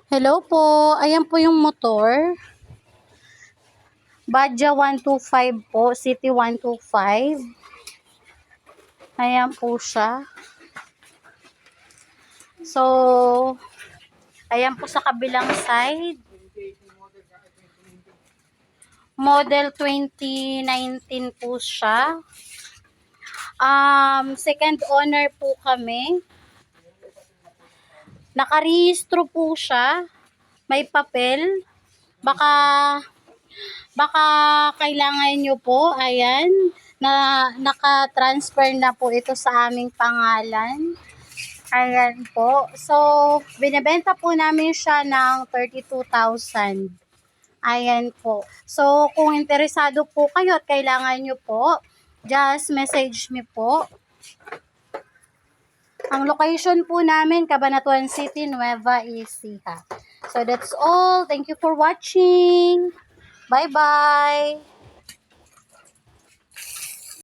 Hello po, ayan po yung motor. Badja 125 po, City 125. Ayan po siya. So, ayan po sa kabilang side. Model 2019 po siya. Second owner po kami. Nakarehistro po siya. May papel. Baka kailangan nyo po, ayan, na naka-transfer na po ito sa aming pangalan. Ayan po. So, binibenta po namin siya ng 32,000. Ayan po. So, kung interesado po kayo at kailangan nyo po, just message me po. Ang location po namin, Cabanatuan City, Nueva Ecija. So, that's all. Thank you for watching. Bye-bye!